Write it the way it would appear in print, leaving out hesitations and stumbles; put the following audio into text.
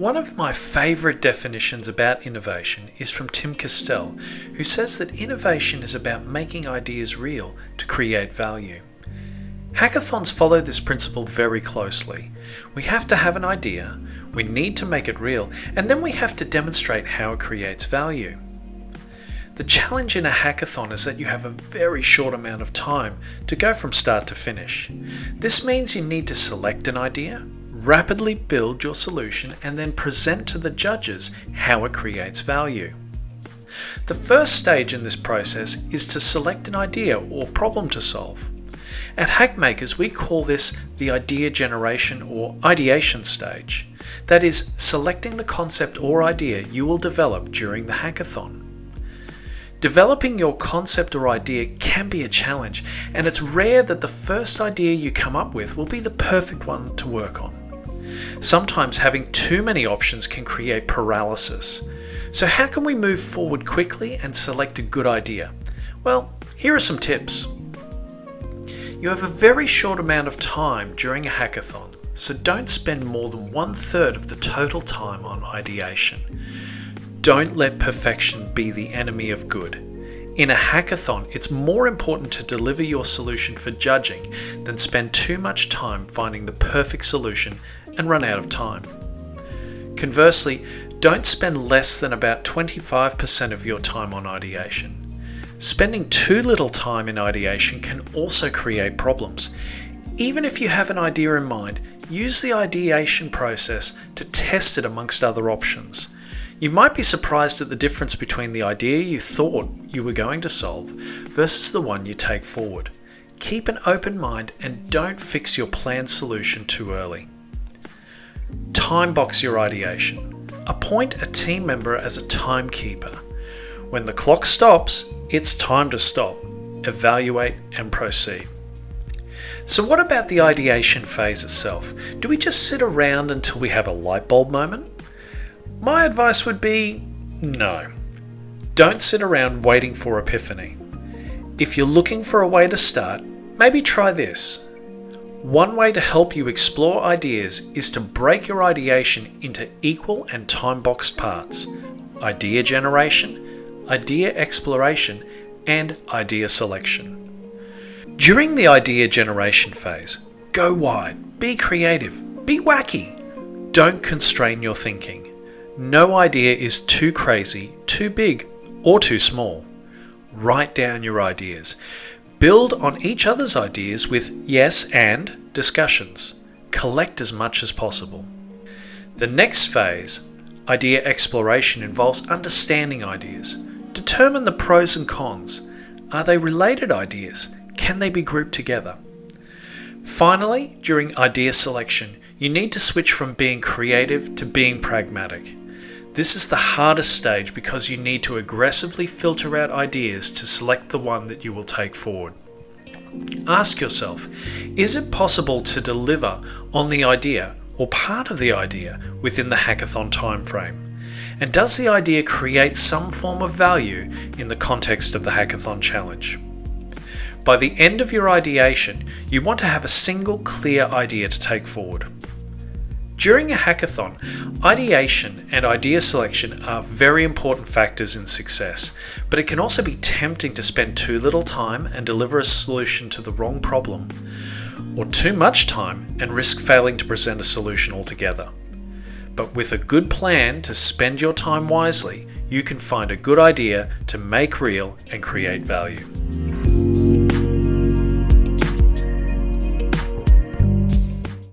One of my favourite definitions about innovation is from Tim Castell, who says that innovation is about making ideas real to create value. Hackathons follow this principle very closely. We have to have an idea, we need to make it real, and then we have to demonstrate how it creates value. The challenge in a hackathon is that you have a very short amount of time to go from start to finish. This means you need to select an idea, rapidly build your solution, and then present to the judges how it creates value. The first stage in this process is to select an idea or problem to solve. At Hackmakers, we call this the idea generation or ideation stage. That is, selecting the concept or idea you will develop during the hackathon. Developing your concept or idea can be a challenge, and it's rare that the first idea you come up with will be the perfect one to work on. Sometimes having too many options can create paralysis. So how can we move forward quickly and select a good idea? Well, here are some tips. You have a very short amount of time during a hackathon, so don't spend more than 1/3 of the total time on ideation. Don't let perfection be the enemy of good. In a hackathon, it's more important to deliver your solution for judging than spend too much time finding the perfect solution and run out of time. Conversely, don't spend less than about 25% of your time on ideation. Spending too little time in ideation can also create problems. Even if you have an idea in mind, use the ideation process to test it amongst other options. You might be surprised at the difference between the idea you thought you were going to solve versus the one you take forward. Keep an open mind and don't fix your planned solution too early. Time box your ideation. Appoint a team member as a timekeeper. When the clock stops, it's time to stop, evaluate, and proceed. So what about the ideation phase itself? Do we just sit around until we have a light bulb moment? My advice would be no. Don't sit around waiting for epiphany. If you're looking for a way to start, maybe try this. One way to help you explore ideas is to break your ideation into equal and time-boxed parts: idea generation, idea exploration, and idea selection. During the idea generation phase, go wide, be creative, be wacky. Don't constrain your thinking. No idea is too crazy, too big, or too small. Write down your ideas. Build on each other's ideas with yes and discussions. Collect as much as possible. The next phase, idea exploration, involves understanding ideas. Determine the pros and cons. Are they related ideas? Can they be grouped together? Finally, during idea selection, you need to switch from being creative to being pragmatic. This is the hardest stage because you need to aggressively filter out ideas to select the one that you will take forward. Ask yourself, is it possible to deliver on the idea or part of the idea within the hackathon timeframe? And does the idea create some form of value in the context of the hackathon challenge? By the end of your ideation, you want to have a single clear idea to take forward. During a hackathon, ideation and idea selection are very important factors in success, but it can also be tempting to spend too little time and deliver a solution to the wrong problem, or too much time and risk failing to present a solution altogether. But with a good plan to spend your time wisely, you can find a good idea to make real and create value.